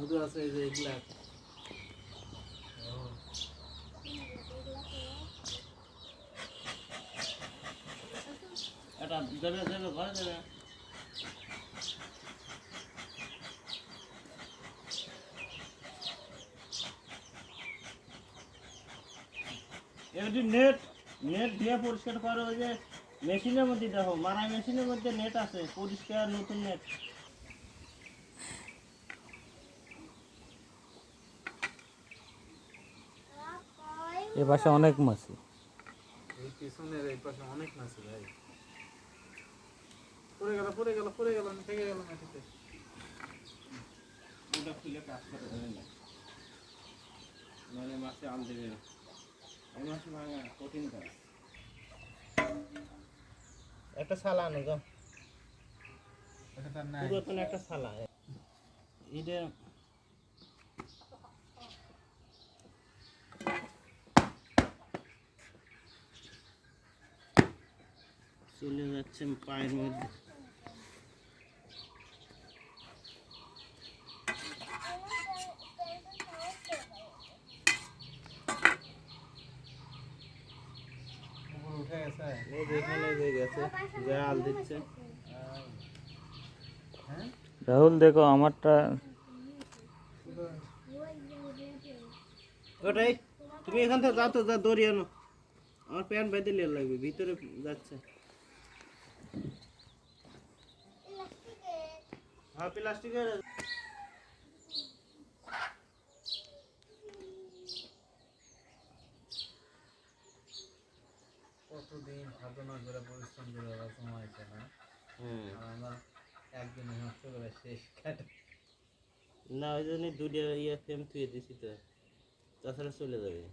মধু আছে এই যে এগুলা এটা দেবে দেবে ঘরে দেবে এমনি নেট নেট দিয়ে পরিষ্কার করো ওই যে মেশিনের মধ্যে দেখো মারাই মেশিনের মধ্যে নেট আছে পরিষ্কার নতুন নেট এ পাশে অনেক মাছ এই পিছনের এই পাশে অনেক মাছ ভাই পড়ে গেল থেকে গেল মাটিতে ওটা খুলে কাজ করে দেবে না মানে মাছে আল দেবে না এই মাছ ভাঙা কঠিন কাজ একটা সালা আনো যাও এটা তার নাই পুরাতন একটা সালা এটা চলে যাচ্ছে পায়ের মধ্যে জাল দিচ্ছে রাহুল দেখো আমারটা ওটাই তুমি এখান থেকে যাও তো যা দড়ি আনো আমার প্যান্ট বাইতে লিয়ে লাগবে ভিতরে যাচ্ছে হ্যাঁ প্লাস্টিকের কতদিন সাধনা করে পরিশ্রম করে সময় আছে না আমরা একদিনে নষ্ট করে শেষ কাটে না ওই জন্য দুটো ইয়ে ফ্রেম থুয়ে দিছি তো তাছাড়া চলে যাবে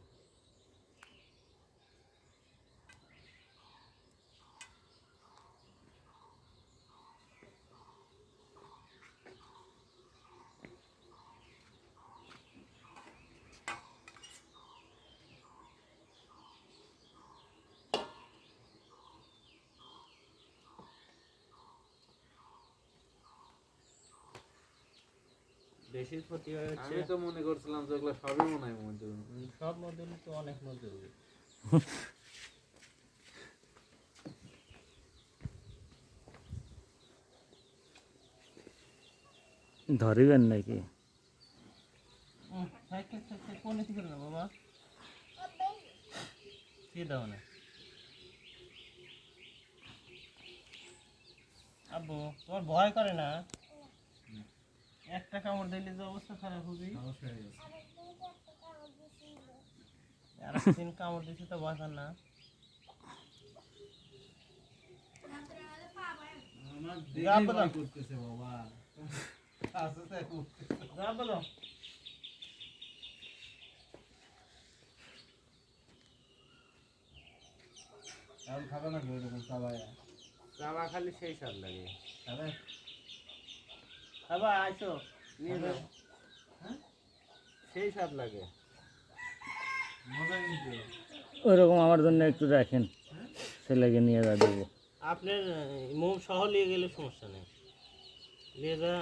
বেশি ক্ষতি হচ্ছে আমি তো মনে করছিলাম যে এগুলো সবই মনে হয় মজুর সব মজুরি তো অনেক মজুরি ধরিবেন নাকি কোন দিকে না বাবা কি দাও না আব্বু তোমার ভয় করে না একটা কামড় দিলে যে অবস্থা খারাপ হবে আর তিন কামড় দিছে তো বাঁচার না যা বলো করতেছে বাবা আসতে যা বলো আর খাবে না কি এরকম চাবা খালি সেই স্বাদ লাগে খাবে খাবা আইসো নিয়ে যাও হ্যাঁ সেই স্বাদ লাগে মজা কিন্তু ওইরকম আমার জন্য একটু রাখেন ছেলেকে নিয়ে যা দেবো আপনার মোম সহ নিয়ে গেলে সমস্যা নেই নিয়ে যা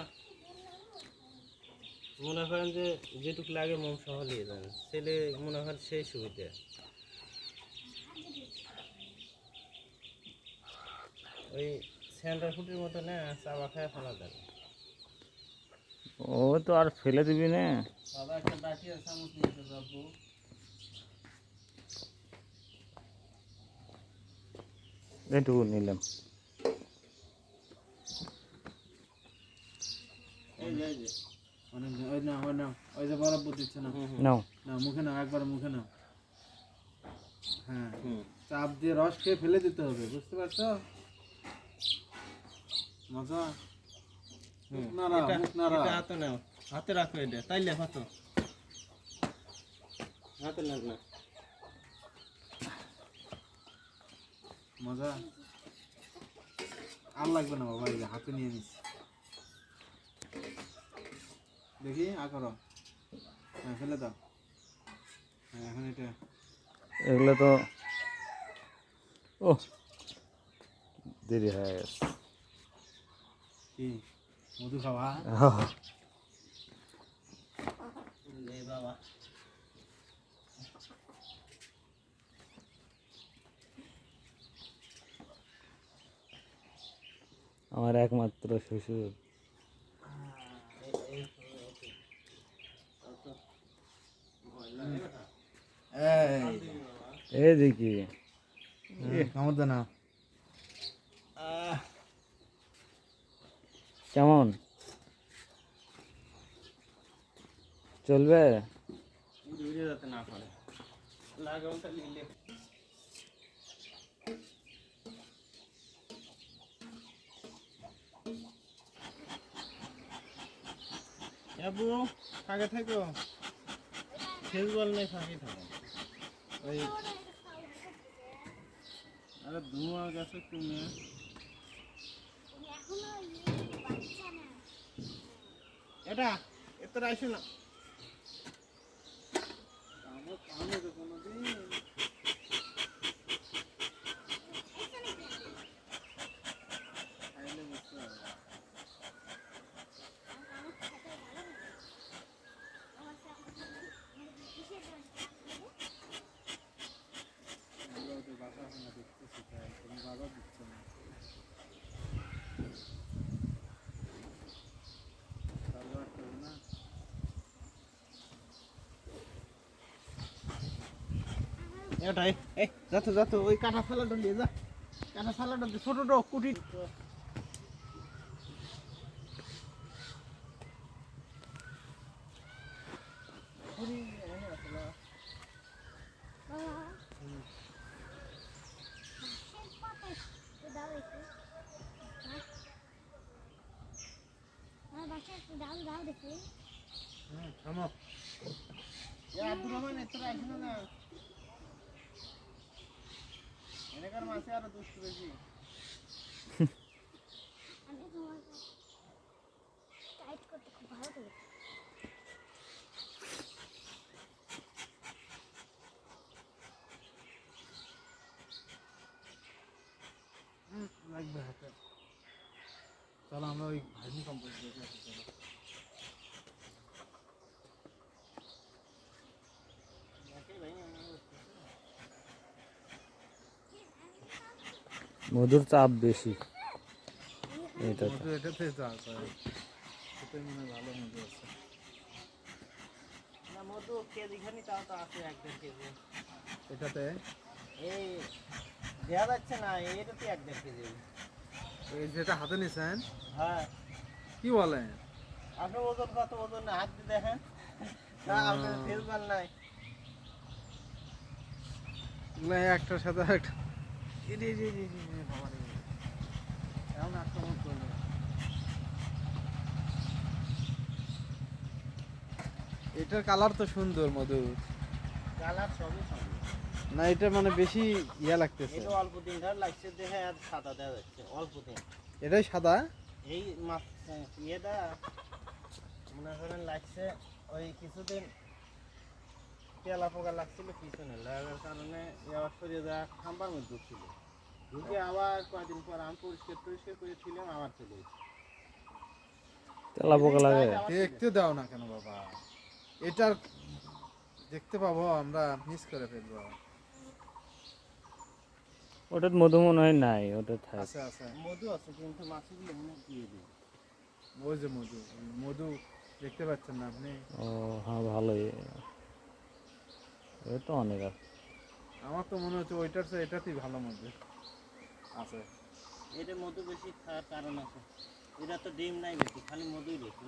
মনে করেন যে যেটুকু লাগে মোম সহ নিয়ে যান ছেলে মনে করেন সেই সুবিধা ওই সেন্টার ফুটের মতো না চাবা খায় ফেলা যাবে ও তো আর ফেলে দিবি না বাবা একটা বাটি আর চামচ নিয়ে যাবো এইটুকু নিলাম এই যে অনেক ওই না ওই না ওই যে বরফ দিচ্ছে না নাও না মুখে নাও একবার মুখে নাও হ্যাঁ চাপ দিয়ে রস খেয়ে ফেলে দিতে হবে বুঝতে পারছো মজা হাতে নাও হাতে রাখো এটা তাইলে হাতে হাতে লাগ না মজা আর লাগবে না বাবা এই হাতে নিয়ে নিস দেখি করো হ্যাঁ ফেলে দাও হ্যাঁ এখন এটা এগুলো তো ও দেরি হয়ে গেছে কি মধু খাওয়া এ বাবা আমার একমাত্র শ্বশুর। এই দেখি কামড় দে না। কেমন চলবে? দূরে যেতে না পারে লাগামটা নিলে আবু ফাঁকে থাকো, খেল বল নেই, ফাঁকে থাকো। ওই আরে ধোঁয়া গেছে তুমি এটা এত রাইছো না আমার কামে তো কোনোদিন খাইলে বুঝতে হবে। আমরা ওদের বাসা আমরা দেখতেছি, তাই তুমি বাধা দিচ্ছ না। সালোয়ার করবে না এটাই। এই যাতো যাতো, ওই কাঁটা সালাডটা নিয়ে যা, কাঁটা সালাডটা ছোট ছোট কুটি। থামো আব্দুর রহমান, এত রাখি না, এনেকার মাছে আরো দুষ্টু বেশি। লাগবে হাতে। চলো আমরা ওই ভার্মি কম্পোস্ট দেখে আসি। চলো মধুর চাপ বেশি এটা। মধু এটাতে চাষ হয়, এটাই মনে হয় ভালো মধু আছে। না মধু কেজি খানি তাও তো আছে 1-1.5 কেজি এটাতে। এই দেওয়া যাচ্ছে না, এটাতে 1-1.5 কেজি। এই যেটা হাতে নিছেন? হ্যাঁ। কি বলেন? আপনার ওজন কত? ওজন হাত দিয়ে দেখেন না, আপনার ফেলবার নাই এগুলো একটার সাথে একটা। এমন আক্রমণ করলো। এটার কালার তো সুন্দর, মধুর কালার সবই সুন্দর না, এটা মানে বেশি ইয়া লাগতেছে। এটা অল্প দিন ধরে লাগছে দেখে, আর সাদা দেওয়া যাচ্ছে অল্প দিন। এটাই সাদা। এই মাছ ইয়েটা মনে করেন লাগছে ওই কিছুদিন তেলা পোকা লাগছিল পিছনে, লাগার কারণে আবার সরিয়ে দেওয়া খাম্বার মধ্যে ছিল, ঢুকে আবার কয়েকদিন পর আমি পরিষ্কার করেছিলাম, আবার চলে এসেছি। তেলা পোকা লাগে? দেখতে দাও না কেন বাবা, এটার দেখতে পাবো আমরা, মিস করে ফেলবো। ওটার মধু মনে হয় নাই, ওটা থাকে। আছে আছে মধু আছে, কিন্তু মাছগুলো মনে হয় দিয়ে দিই। ওই যে মধু, মধু দেখতে পাচ্ছেন না আপনি? ও হ্যাঁ, ভালোই, ওই তো অনেক আছে। আমার তো মনে হচ্ছে ওইটার চেয়ে এটাতেই ভালো মধু আছে। এটা মধু বেশি খাওয়ার কারণ আছে, এটা তো ডিম নাই বেশি, খালি মধুই বেশি।